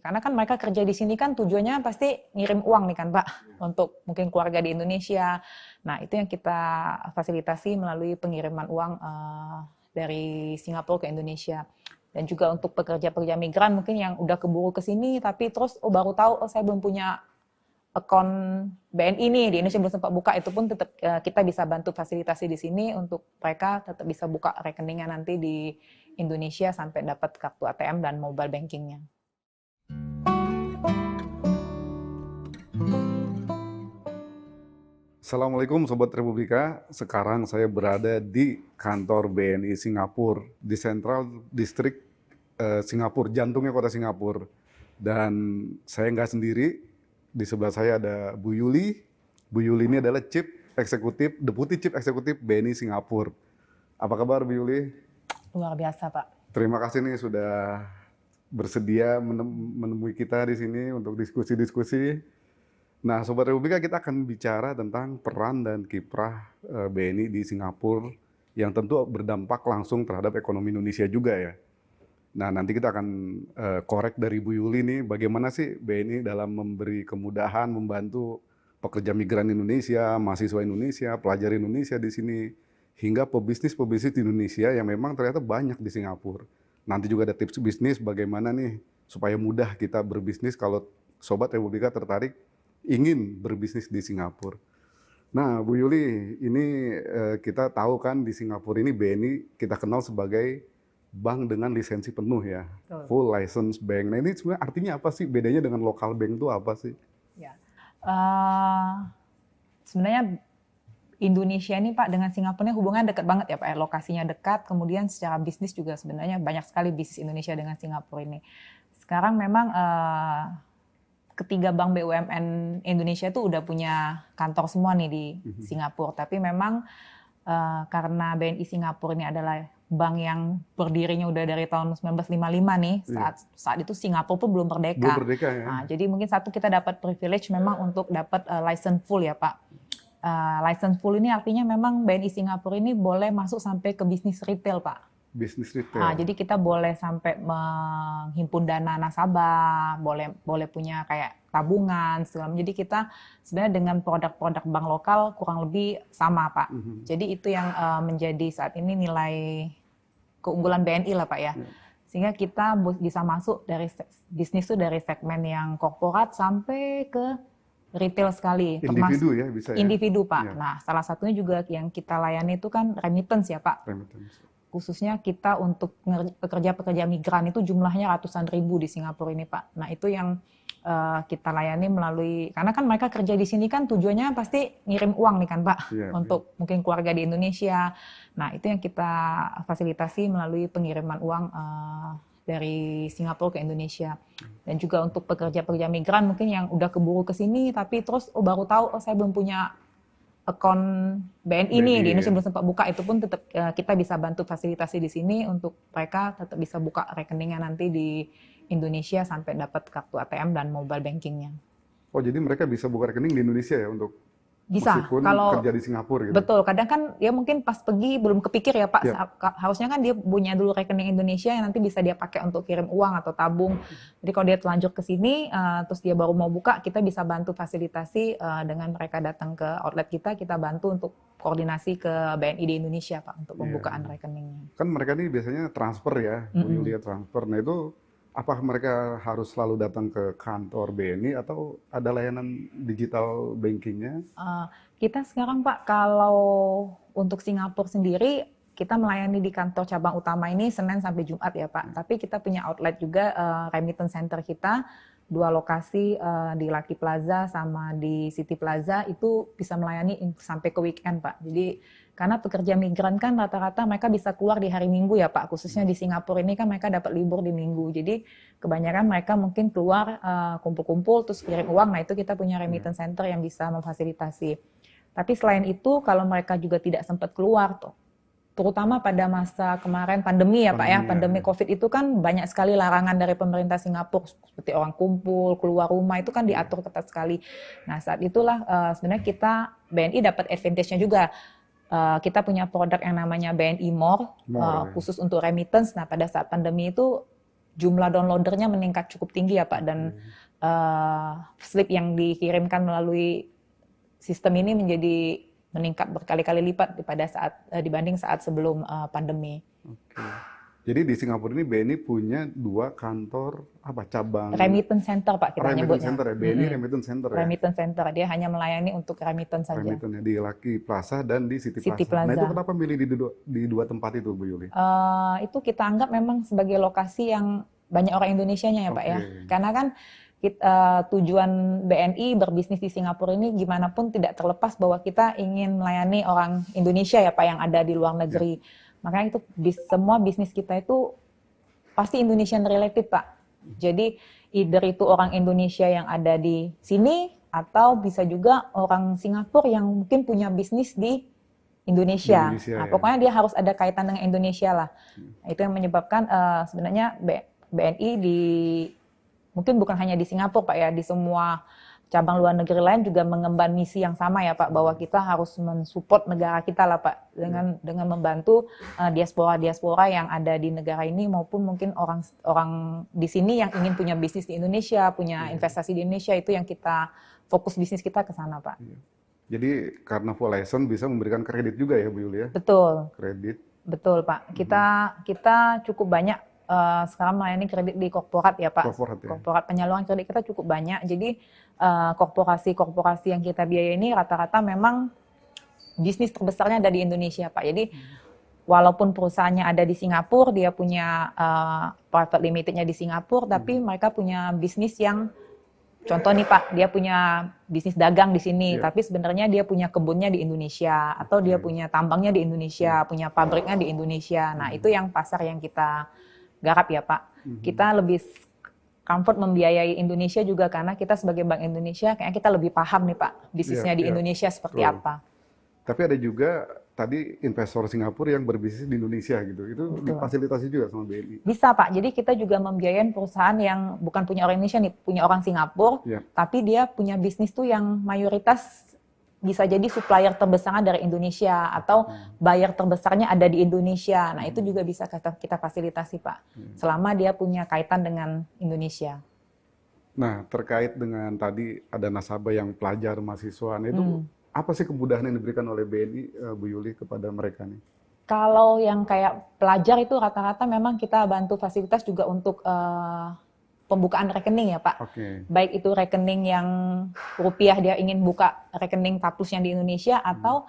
Karena kan mereka kerja di sini kan tujuannya pasti ngirim uang nih kan Pak, untuk mungkin keluarga di Indonesia. Nah itu yang kita fasilitasi melalui pengiriman uang dari Singapura ke Indonesia. Dan juga untuk pekerja-pekerja migran mungkin yang udah keburu ke sini tapi terus baru tahu saya belum punya akun BNI nih di Indonesia belum sempat buka, itu pun tetap kita bisa bantu fasilitasi di sini untuk mereka tetap bisa buka rekeningnya nanti di Indonesia sampai dapat kartu ATM dan mobile bankingnya. Assalamualaikum Sobat Republika, sekarang saya berada di kantor BNI Singapura, di Central District Singapura, jantungnya kota Singapura. Dan saya nggak sendiri, di sebelah saya ada Bu Yuli. Bu Yuli ini adalah Deputi Chief Eksekutif BNI Singapura. Apa kabar Bu Yuli? Luar biasa Pak. Terima kasih nih sudah bersedia menemui kita di sini untuk diskusi-diskusi. Nah, Sobat Republika, kita akan bicara tentang peran dan kiprah BNI di Singapura yang tentu berdampak langsung terhadap ekonomi Indonesia juga ya. Nah, nanti kita akan korek dari Bu Yuli nih, bagaimana sih BNI dalam memberi kemudahan, membantu pekerja migran Indonesia, mahasiswa Indonesia, pelajar Indonesia di sini, hingga pebisnis-pebisnis di Indonesia yang memang ternyata banyak di Singapura. Nanti juga ada tips bisnis bagaimana nih supaya mudah kita berbisnis kalau Sobat Republika tertarik ingin berbisnis di Singapura. Nah, Bu Yuli, ini kita tahu kan di Singapura ini BNI kita kenal sebagai bank dengan lisensi penuh ya, full license bank. Nah, ini sebenarnya artinya apa sih? Bedanya dengan lokal bank itu apa sih? Ya, sebenarnya Indonesia ini Pak dengan Singapura ini hubungan dekat banget ya Pak. Lokasinya dekat, kemudian secara bisnis juga sebenarnya banyak sekali bisnis Indonesia dengan Singapura ini. Sekarang memang ketiga bank BUMN Indonesia itu udah punya kantor semua nih di Singapura. Tapi memang karena BNI Singapura ini adalah bank yang berdirinya udah dari tahun 1955 nih, saat itu Singapura pun belum merdeka. Belum merdeka ya. Nah, jadi mungkin satu kita dapat privilege memang untuk dapat license full ya Pak. License full ini artinya memang BNI Singapura ini boleh masuk sampai ke bisnis retail Pak. Bisnis retail. Jadi kita boleh sampai menghimpun dana nasabah, boleh punya kayak tabungan, segala. Jadi kita sebenarnya dengan produk-produk bank lokal kurang lebih sama Pak. Jadi itu yang menjadi saat ini nilai keunggulan BNI lah Pak ya. Sehingga kita bisa masuk dari bisnis itu dari segmen yang korporat sampai ke retail sekali. Individu ya bisa ya? Individu Pak. Nah salah satunya juga yang kita layani itu kan remittance ya Pak. Remittance. Khususnya kita untuk pekerja-pekerja migran itu jumlahnya ratusan ribu di Singapura ini Pak. Nah itu yang kita layani melalui, karena kan mereka kerja di sini kan tujuannya pasti ngirim uang nih kan Pak, untuk mungkin keluarga di Indonesia. Nah itu yang kita fasilitasi melalui pengiriman uang dari Singapura ke Indonesia. Dan juga untuk pekerja-pekerja migran mungkin yang udah keburu ke sini tapi terus baru tahu saya belum punya akun BNI nih di Indonesia belum sempat buka, itu pun tetap kita bisa bantu fasilitasi di sini untuk mereka tetap bisa buka rekeningnya nanti di Indonesia sampai dapat kartu ATM dan mobile bankingnya. Oh jadi mereka bisa buka rekening di Indonesia ya untuk bisa meskipun kalau kerja di Singapura gitu. Betul, kadang kan dia mungkin pas pergi belum kepikir ya Pak, harusnya kan dia punya dulu rekening Indonesia yang nanti bisa dia pakai untuk kirim uang atau tabung. Jadi kalau dia telanjur ke sini terus dia baru mau buka, kita bisa bantu fasilitasi dengan mereka datang ke outlet kita bantu untuk koordinasi ke BNI di Indonesia Pak untuk pembukaan rekeningnya. Kan mereka ini biasanya transfer ya, Bu Yulia transfer. Nah itu apakah mereka harus selalu datang ke kantor BNI atau ada layanan digital bankingnya? Kita sekarang Pak, kalau untuk Singapura sendiri, kita melayani di kantor cabang utama ini Senin sampai Jumat ya Pak. Tapi kita punya outlet juga, remittance center kita, 2 lokasi di Lucky Plaza sama di City Plaza, itu bisa melayani sampai ke weekend Pak. Jadi karena pekerja migran kan rata-rata mereka bisa keluar di hari Minggu ya Pak, khususnya di Singapura ini kan mereka dapat libur di Minggu. Jadi kebanyakan mereka mungkin keluar kumpul-kumpul terus kirim uang, nah itu kita punya remittance center yang bisa memfasilitasi. Tapi selain itu kalau mereka juga tidak sempat keluar tuh, terutama pada masa kemarin pandemi ya Pak ya, pandemi COVID itu kan banyak sekali larangan dari pemerintah Singapura, seperti orang kumpul, keluar rumah itu kan diatur ketat sekali. Nah saat itulah sebenarnya kita BNI dapat advantage-nya juga. Kita punya produk yang namanya BNI More, khusus untuk remittance. Nah pada saat pandemi itu jumlah downloadernya meningkat cukup tinggi ya Pak, dan slip yang dikirimkan melalui sistem ini menjadi meningkat berkali-kali lipat dibanding saat sebelum pandemi. Oke. Jadi di Singapura ini BNI punya 2 kantor cabang Remittance Center Pak kita Remittance nyebutnya. Center ya, BNI Remittance Center ya. Remittance Center, dia hanya melayani untuk remittance saja. Remittance di Lucky Plaza dan di City City Plaza. Nah Plaza. itu kenapa milih di dua tempat itu Bu Yuli? Itu kita anggap memang sebagai lokasi yang banyak orang Indonesianya ya Pak ya. Karena kan tujuan BNI berbisnis di Singapura ini gimana pun tidak terlepas bahwa kita ingin melayani orang Indonesia ya Pak yang ada di luar negeri. Makanya itu semua bisnis kita itu pasti Indonesian related Pak. Jadi either itu orang Indonesia yang ada di sini atau bisa juga orang Singapura yang mungkin punya bisnis di Indonesia. Nah, pokoknya dia harus ada kaitan dengan Indonesia lah. Nah, itu yang menyebabkan sebenarnya BNI mungkin bukan hanya di Singapura Pak ya, di semua cabang luar negeri lain juga mengemban misi yang sama ya Pak, bahwa kita harus mensupport negara kita lah Pak dengan membantu diaspora yang ada di negara ini maupun mungkin orang di sini yang ingin punya bisnis di Indonesia, punya investasi di Indonesia, itu yang kita fokus bisnis kita ke sana Pak. Jadi karena full license bisa memberikan kredit juga ya Bu Yuli ya? Betul. Kredit. Betul Pak. Kita cukup banyak sekarang melayani kredit di korporat ya Pak. Korporat penyaluran kredit kita cukup banyak. Jadi korporasi-korporasi yang kita biayai ini rata-rata memang bisnis terbesarnya ada di Indonesia Pak. Jadi walaupun perusahaannya ada di Singapura, dia punya private limitednya di Singapura, tapi mereka punya bisnis yang, contoh nih Pak, dia punya bisnis dagang di sini, tapi sebenarnya dia punya kebunnya di Indonesia, atau dia punya tambangnya di Indonesia, punya pabriknya di Indonesia. Nah itu yang pasar yang kita garap ya Pak. Kita lebih comfort membiayai Indonesia juga karena kita sebagai Bank Indonesia kayaknya kita lebih paham nih Pak bisnisnya di Indonesia seperti apa. Tapi ada juga tadi investor Singapura yang berbisnis di Indonesia gitu. Itu difasilitasi juga sama BNI. Bisa Pak. Jadi kita juga membiayai perusahaan yang bukan punya orang Indonesia nih, punya orang Singapura, tapi dia punya bisnis tuh yang mayoritas bisa jadi supplier terbesarnya dari Indonesia atau buyer terbesarnya ada di Indonesia. Nah, itu juga bisa kita fasilitasi, Pak. Selama dia punya kaitan dengan Indonesia. Nah, terkait dengan tadi ada nasabah yang pelajar, mahasiswa, itu apa sih kemudahan yang diberikan oleh BNI, Bu Yuli, kepada mereka nih? Kalau yang kayak pelajar itu rata-rata memang kita bantu fasilitas juga untuk pembukaan rekening ya Pak. Baik itu rekening yang rupiah, dia ingin buka rekening Taplus yang di Indonesia, atau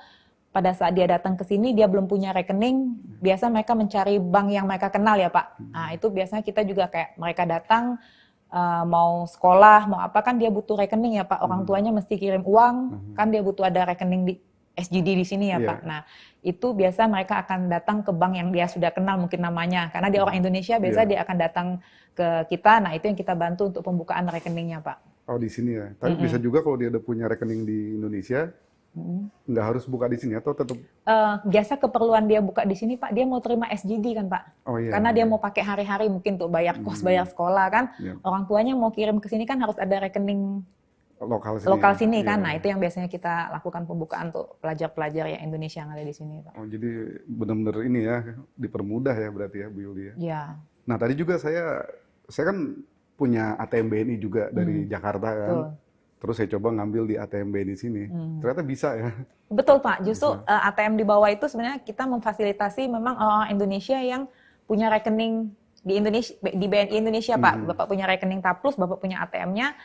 pada saat dia datang ke sini dia belum punya rekening, biasa mereka mencari bank yang mereka kenal ya Pak. Nah itu biasanya kita juga kayak mereka datang mau sekolah, mau apa, kan dia butuh rekening ya Pak. Orang tuanya mesti kirim uang, kan dia butuh ada rekening di SGD di sini ya Pak. Nah itu biasa mereka akan datang ke bank yang dia sudah kenal mungkin namanya, karena dia orang Indonesia, biasa dia akan datang ke kita. Nah itu yang kita bantu untuk pembukaan rekeningnya Pak. Oh di sini ya. Tapi bisa juga kalau dia udah punya rekening di Indonesia, nggak harus buka di sini atau tetap? Biasa keperluan dia buka di sini Pak, dia mau terima SGD kan Pak. Karena dia mau pakai hari-hari mungkin tuh bayar kos, bayar sekolah kan. Orang tuanya mau kirim ke sini kan harus ada rekening lokal sini kan. Nah itu yang biasanya kita lakukan pembukaan untuk pelajar-pelajar yang Indonesia yang ada di sini Pak. Oh jadi benar-benar ini ya, dipermudah ya berarti ya Bu Yuli ya. Iya. Nah tadi juga saya kan punya ATM BNI juga dari Jakarta kan. Terus saya coba ngambil di ATM BNI sini. Ternyata bisa ya. Betul Pak, justru ATM di bawah itu sebenarnya kita memfasilitasi memang orang Indonesia yang punya rekening di Indonesia, di BNI Indonesia Pak. Bapak punya rekening Taplus, Bapak punya ATM-nya,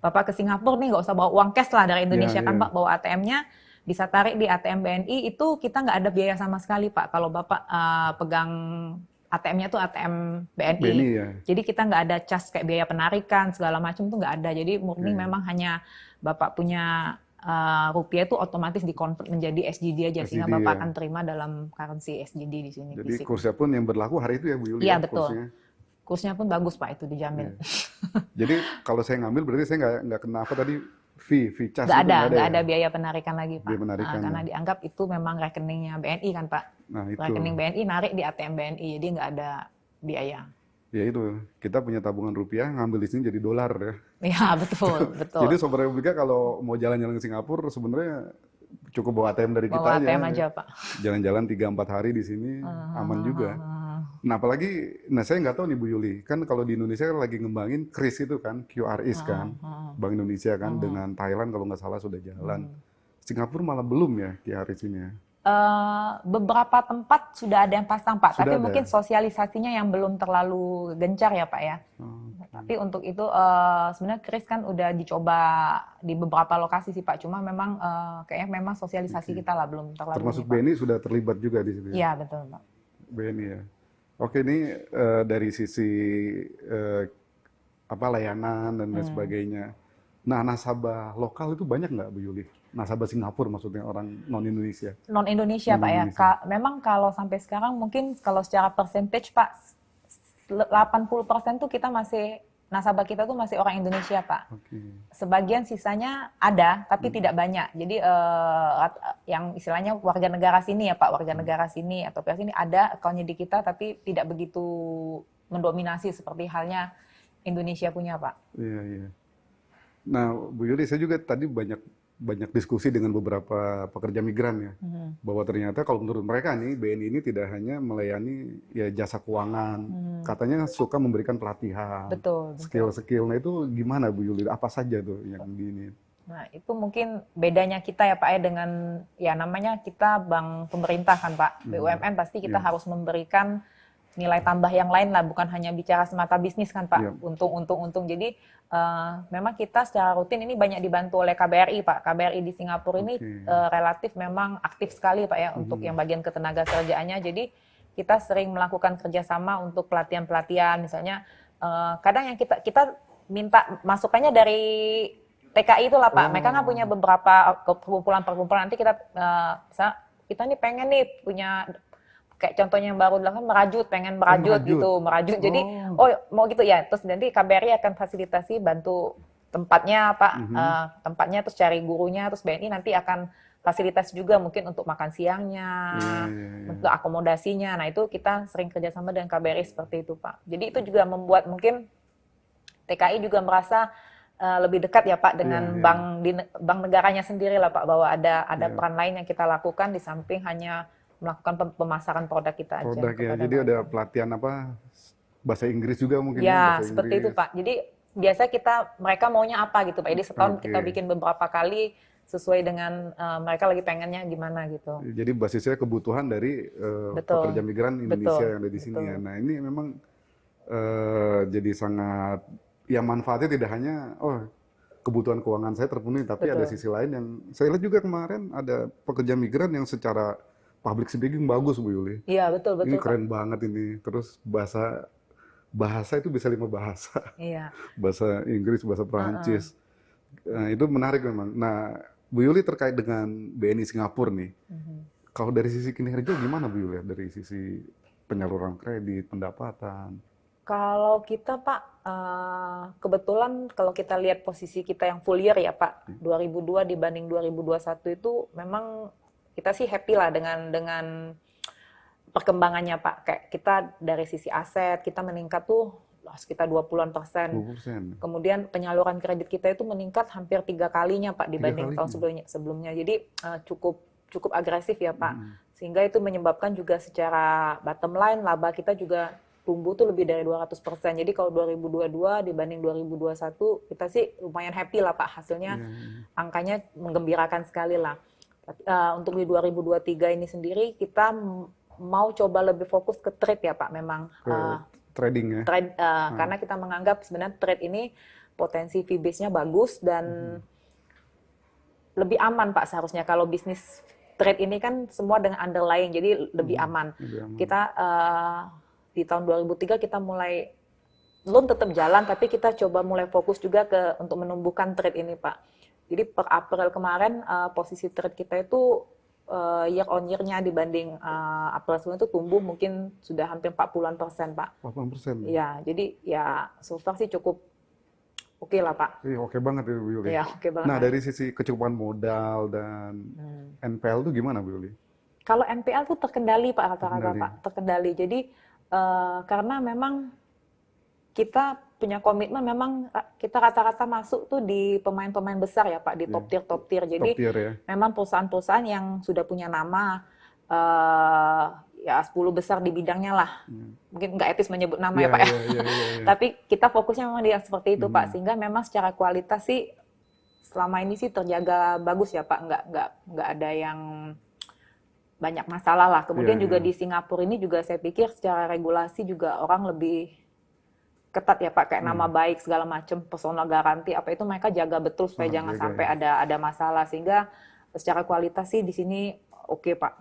Bapak ke Singapura nih nggak usah bawa uang cash lah dari Indonesia kan Pak, bawa ATM-nya, bisa tarik di ATM BNI, itu kita nggak ada biaya sama sekali Pak. Kalau Bapak pegang ATM-nya tuh ATM BNI ya? Jadi kita nggak ada cas kayak biaya penarikan segala macam tuh nggak ada. Jadi murni memang hanya Bapak punya rupiah itu otomatis dikonvert menjadi SGD aja, sehingga Bapak akan terima dalam currency SGD di sini. Jadi kursnya pun yang berlaku hari itu ya Bu Yuli? Iya betul. Kursnya pun bagus Pak, itu dijamin. Jadi kalau saya ngambil berarti saya nggak kena apa tadi? Fee cas nggak ada biaya penarikan lagi Pak. Karena dianggap itu memang rekeningnya BNI kan Pak. Nah, itu. Rekening BNI narik di ATM BNI, jadi nggak ada biaya. Ya itu, kita punya tabungan rupiah, ngambil di sini jadi dolar ya. Iya betul. Jadi Sobat Republika kalau mau jalan-jalan ke Singapura sebenarnya cukup bawa ATM dari kita bawa ATM aja Pak. Jalan-jalan 3-4 hari di sini aman juga. Nah, apalagi, nah saya nggak tahu nih Bu Yuli, kan kalau di Indonesia kan lagi ngembangin KRIS itu kan, QRIS Heeh, kan, heeh, Bank Indonesia kan, heeh, dengan Thailand kalau nggak salah sudah jalan. mhm. Singapura malah belum ya QRIS ini ya. Beberapa tempat sudah ada yang pasang Pak, Sudah tapi mungkin ada. sosialisasinya yang belum terlalu gencar ya Pak ya. Oke. Tapi untuk itu sebenarnya Kris kan udah dicoba di beberapa lokasi sih Pak. Cuma memang kayaknya memang sosialisasi Oke. kita lah belum terlalu ini Termasuk Pak. BNI sudah terlibat juga di situ ya. Iya betul Pak. BNI ya. Oke, ini dari sisi eh, apa layanan dan lain Hmm. sebagainya. Nah, nasabah lokal itu banyak nggak Bu Yuli? Nasabah Singapura maksudnya orang non Indonesia, Non Indonesia non Pak ya. Indonesia. Memang kalau sampai sekarang mungkin kalau secara percentage Pak 80% tuh kita masih nasabah kita tuh masih orang Indonesia Pak. Oke. Sebagian sisanya ada, tapi Hmm. tidak banyak. Jadi yang istilahnya warga negara sini ya Pak, warga Hmm. negara sini atau pihak sini ada akunnya di kita, tapi tidak begitu mendominasi seperti halnya Indonesia punya Pak. Iya, iya. Nah, Bu Yuli, saya juga tadi banyak banyak diskusi dengan beberapa pekerja migran ya, Mhm. bahwa ternyata kalau menurut mereka nih BNI ini tidak hanya melayani ya jasa keuangan, Hmm. katanya suka memberikan pelatihan, Betul, betul. skill-skill. Nah itu gimana Bu Yuli? Apa saja tuh yang di ini? Nah, itu mungkin bedanya kita ya Pak ya dengan ya namanya kita bank pemerintah kan Pak. Hmm. BUMN pasti kita Ya, harus memberikan nilai tambah yang lain lah, bukan hanya bicara semata bisnis kan ya, Pak. Untung. Jadi memang kita secara rutin ini banyak dibantu oleh KBRI Pak. KBRI di Singapura ini oke. relatif memang aktif sekali Pak ya untuk yang Mhm. bagian ketenaga kerjaannya. Jadi kita sering melakukan kerjasama untuk pelatihan-pelatihan. Misalnya kadang yang kita minta masukannya dari TKI itulah Pak. Mereka kan punya Oh, beberapa perkumpulan-perkumpulan. Nanti kita misalnya kita nih pengen nih punya kayak contohnya yang baru dilakukan merajut, pengen oh merajut merajut. gitu, merajut. Jadi Oh, oh mau gitu ya. Terus nanti KBRI akan fasilitasi bantu tempatnya Pak, mhm. tempatnya terus cari gurunya, terus BNI nanti akan fasilitas juga mungkin untuk makan siangnya, Iya, iya, iya. untuk akomodasinya. Nah itu kita sering kerjasama dengan KBRI seperti itu Pak. Jadi itu juga membuat mungkin TKI juga merasa lebih dekat ya Pak Iya, dengan iya, bank negaranya sendiri lah Pak, bahwa ada iya. peran lain yang kita lakukan di samping hanya melakukan pemasaran produk kita aja Produk ya. kepada Jadi ada mereka. pelatihan apa? Bahasa Inggris juga mungkin ya, Ya, bahasa seperti itu Inggris. Pak. Jadi biasa mereka maunya apa gitu Pak. Jadi setahun kita Oke. bikin beberapa kali sesuai dengan mereka lagi pengennya gimana gitu. Jadi basisnya kebutuhan dari pekerja Betul, migran Indonesia betul, yang ada di sini ya. betul, Nah ini memang jadi sangat ya manfaatnya tidak hanya kebutuhan keuangan saya terpenuhi, tapi ada betul. sisi lain yang saya lihat juga kemarin ada pekerja migran yang secara public speaking bagus Bu Yuli. Iya, betul, Ini betul Pak. keren banget ini. Terus bahasa bahasa itu bisa 5 bahasa, Iya. bahasa Inggris, bahasa Heeh. Perancis. Nah, itu menarik memang. Nah, Bu Yuli terkait dengan BNI Singapura nih. Mhm. Kalau dari sisi kinerja gimana Bu Yulia? Dari sisi penyaluran kredit, pendapatan? Kalau kita Pak, kebetulan kalau kita lihat posisi kita yang full year ya Pak, 2002 dibanding 2021 itu memang kita sih happy lah dengan perkembangannya Pak. Kayak kita dari sisi aset, kita meningkat tuh sekitar 20-an%. 20%. Kemudian penyaluran kredit kita itu meningkat hampir 3 kalinya Pak Tiga dibanding tahun kalinya. sebelumnya. Jadi cukup agresif ya Pak. Mm. Sehingga itu menyebabkan juga secara bottom line laba kita juga tumbuh tuh lebih dari 200%. Jadi kalau 2022 dibanding 2021 kita sih lumayan happy lah Pak, hasilnya Iya, iya. angkanya menggembirakan sekali lah. Untuk di 2023 ini sendiri kita mau coba lebih fokus ke trade ya Pak, memang Ke trading ya. trade Ah. karena kita menganggap sebenarnya trade ini potensi fee base-nya bagus dan lebih aman Pak seharusnya. Kalau bisnis trade ini kan semua dengan underlying, jadi lebih aman. Lebih aman. Kita di tahun 2003 kita mulai loan tetap jalan, tapi kita coba mulai fokus juga untuk menumbuhkan trade ini Pak. Jadi per April kemarin posisi trade kita itu year on year-nya dibanding April sebelumnya itu tumbuh mungkin sudah hampir 40-an% Pak. 8%. Ya, jadi ya so far sih cukup oke lah Pak. Iya, oke banget ya Bu Yuli. Ya, oke Nah, banget. dari sisi kecukupan modal dan NPL itu gimana Bu Yuli? Kalau NPL tuh terkendali Pak, rata-rata Terkendali. Pak, terkendali. Jadi karena memang kita punya komitmen, memang kita rata-rata masuk tuh di pemain-pemain besar ya Pak, di Ya. top tier. Top Jadi tier ya. memang perusahaan-perusahaan yang sudah punya nama, eh, ya 10 besar di bidangnya lah. Mungkin nggak etis menyebut nama ya Iya, Pak ya. iya, iya, iya, iya. Tapi kita fokusnya memang di yang seperti itu Pak, sehingga memang secara kualitas sih selama ini sih terjaga bagus ya Pak, nggak ada yang banyak masalah lah. Kemudian Iya, juga iya. di Singapura ini juga saya pikir secara regulasi juga orang lebih ketat ya Pak, kayak nama Iya. baik segala macam, personal garanti apa itu mereka jaga betul supaya Sangat jangan jaga sampai ya. ada masalah, sehingga secara kualitas sih di sini oke Pak,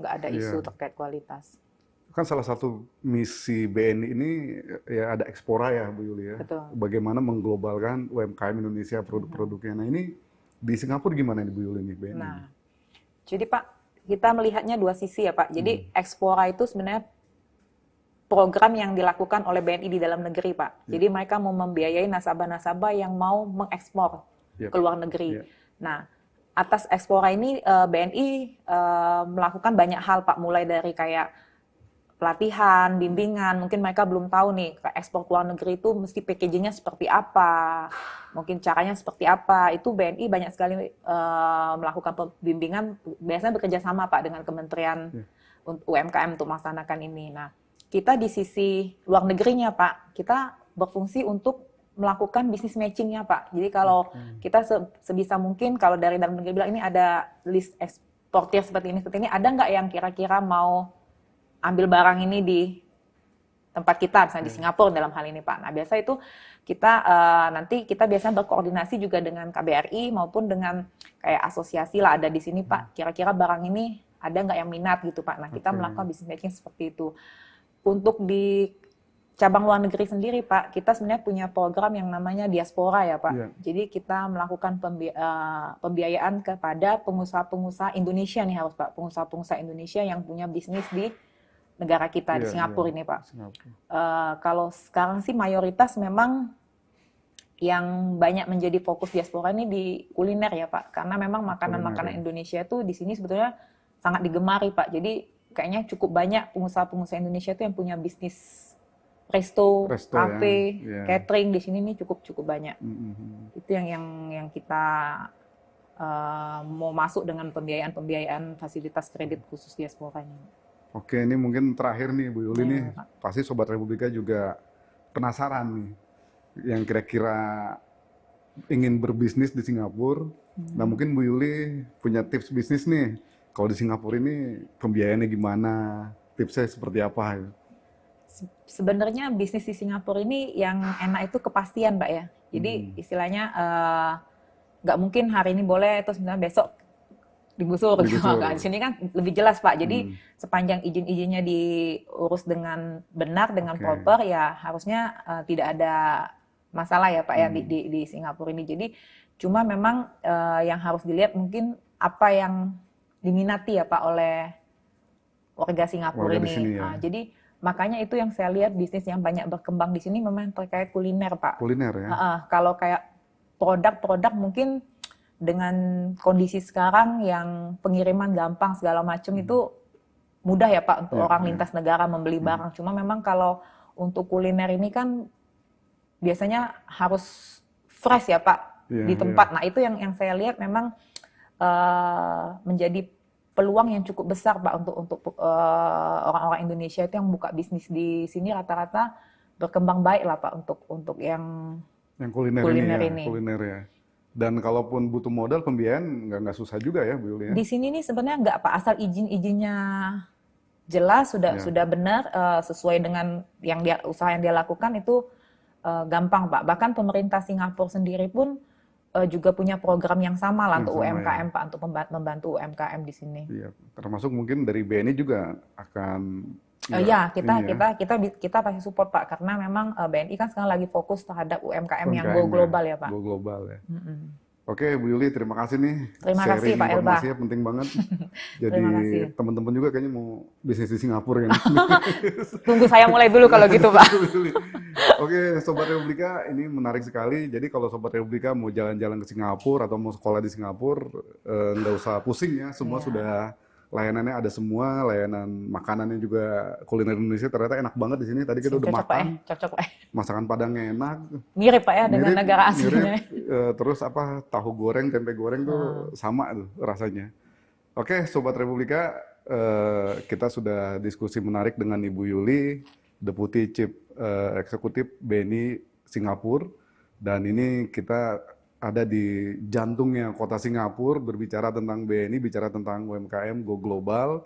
nggak ada isu Iya. terkait kualitas. Kan salah satu misi BNI ini ya ada Ekspora ya Bu Yuli ya. Betul. Bagaimana menglobalkan UMKM Indonesia produk-produknya. Nah ini di Singapura gimana nih Bu Yuli nih BNI? Nah, jadi Pak, kita melihatnya dua sisi ya Pak. Jadi Ekspora itu sebenarnya program yang dilakukan oleh BNI di dalam negeri, Pak. Jadi mereka mau membiayai nasabah-nasabah yang mau mengekspor Yep. ke luar negeri. Yep. Nah, atas Ekspora ini BNI melakukan banyak hal, Pak. Mulai dari kayak pelatihan, bimbingan, mungkin mereka belum tahu nih, ekspor ke luar negeri itu mesti packaging-nya seperti apa, mungkin caranya seperti apa. Itu BNI banyak sekali melakukan bimbingan, biasanya bekerja sama Pak dengan Kementerian UMKM untuk melaksanakan ini. Nah, kita di sisi luar negerinya Pak, kita berfungsi untuk melakukan bisnis matching-nya Pak. Jadi kalau kita sebisa mungkin, kalau dari dalam negeri bilang ini ada list eksportir seperti ini, ada nggak yang kira-kira mau ambil barang ini di tempat kita, misalnya di Singapura dalam hal ini Pak. Nah biasa itu kita nanti kita biasanya berkoordinasi juga dengan KBRI maupun dengan kayak asosiasi lah ada di sini Pak. Kira-kira barang ini ada nggak yang minat gitu Pak. Nah kita melakukan business matching seperti itu. Untuk di cabang luar negeri sendiri Pak, kita sebenarnya punya program yang namanya diaspora ya Pak. Iya. Jadi kita melakukan pembiayaan kepada pengusaha-pengusaha Indonesia nih harus Pak, pengusaha-pengusaha Indonesia yang punya bisnis di negara kita di Singapura ini Pak. Kalau sekarang sih mayoritas memang yang banyak menjadi fokus diaspora ini di kuliner ya Pak, karena memang makanan-makanan Indonesia itu di sini sebetulnya sangat digemari Pak. Jadi kayaknya cukup banyak pengusaha-pengusaha Indonesia itu yang punya bisnis resto, kafe, catering di sini nih cukup banyak. Itu yang kita mau masuk dengan pembiayaan fasilitas kredit khusus diaspora ini. Oke, ini mungkin terakhir nih Bu Yuli nih, pasti Sobat Republika juga penasaran nih, yang kira-kira ingin berbisnis di Singapura. Nah mungkin Bu Yuli punya tips bisnis nih, kalau di Singapura ini pembiayaannya gimana, tipsnya seperti apa? Sebenarnya bisnis di Singapura ini yang enak itu kepastian Mbak ya. Jadi istilahnya nggak mungkin hari ini boleh terus besok digusur. Di sini kan lebih jelas Pak. Jadi sepanjang izin-izinnya diurus dengan benar, dengan proper, ya harusnya tidak ada masalah ya Pak ya di Singapura ini. Jadi cuma memang yang harus dilihat mungkin apa yang diminati ya Pak oleh warga Singapura ini. Sini, ya. Nah, jadi makanya itu yang saya lihat bisnis yang banyak berkembang di sini memang terkait kuliner Pak. Kuliner ya. Kalau kayak produk-produk mungkin dengan kondisi sekarang yang pengiriman gampang segala macam itu mudah ya Pak untuk orang lintas negara membeli barang. Cuma memang kalau untuk kuliner ini kan biasanya harus fresh ya Pak di tempat. Nah itu yang saya lihat memang menjadi peluang yang cukup besar Pak untuk orang-orang Indonesia itu yang buka bisnis di sini rata-rata berkembang baik lah Pak untuk yang kuliner ini. Kuliner ya. Dan kalaupun butuh modal pembiayaan nggak susah juga ya Bu Yuli ya. Di sini nih sebenarnya nggak Pak, asal izin-izinnya jelas sudah benar sesuai dengan usaha yang dia lakukan itu gampang Pak. Bahkan pemerintah Singapura sendiri pun juga punya program yang sama lah untuk UMKM Pak, untuk membantu UMKM di sini. Iya, termasuk mungkin dari BNI juga akan. Ya, kita pasti support Pak, karena memang BNI kan sekarang lagi fokus terhadap UMKM yang go global ya Pak. Go global ya. Oke Bu Yuli, terima kasih nih. Terima kasih Pak Elba. Informasinya penting banget. Jadi teman-teman juga kayaknya mau bisnis di Singapura kan. Tunggu saya mulai dulu kalau gitu Pak. Oke, Sobat Republika, ini menarik sekali. Jadi kalau Sobat Republika mau jalan-jalan ke Singapura atau mau sekolah di Singapura, nggak usah pusing ya. Semua sudah layanannya ada semua, layanan makanannya juga kuliner Indonesia ternyata enak banget di sini. Tadi kita udah makan. Cocok Pak. Masakan Padangnya enak. Mirip Pak ya dengan negara aslinya. Terus tahu goreng, tempe goreng tuh sama tuh rasanya. Oke, Sobat Republika, kita sudah diskusi menarik dengan Ibu Yuli, Deputi Chief Eksekutif BNI Singapura, dan ini kita ada di jantungnya kota Singapura, berbicara tentang BNI, bicara tentang UMKM Go Global,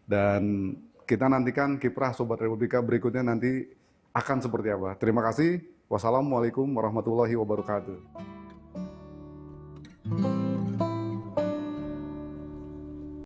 dan kita nantikan kiprah Sobat Republika berikutnya nanti akan seperti apa. Terima kasih. Wassalamualaikum warahmatullahi wabarakatuh.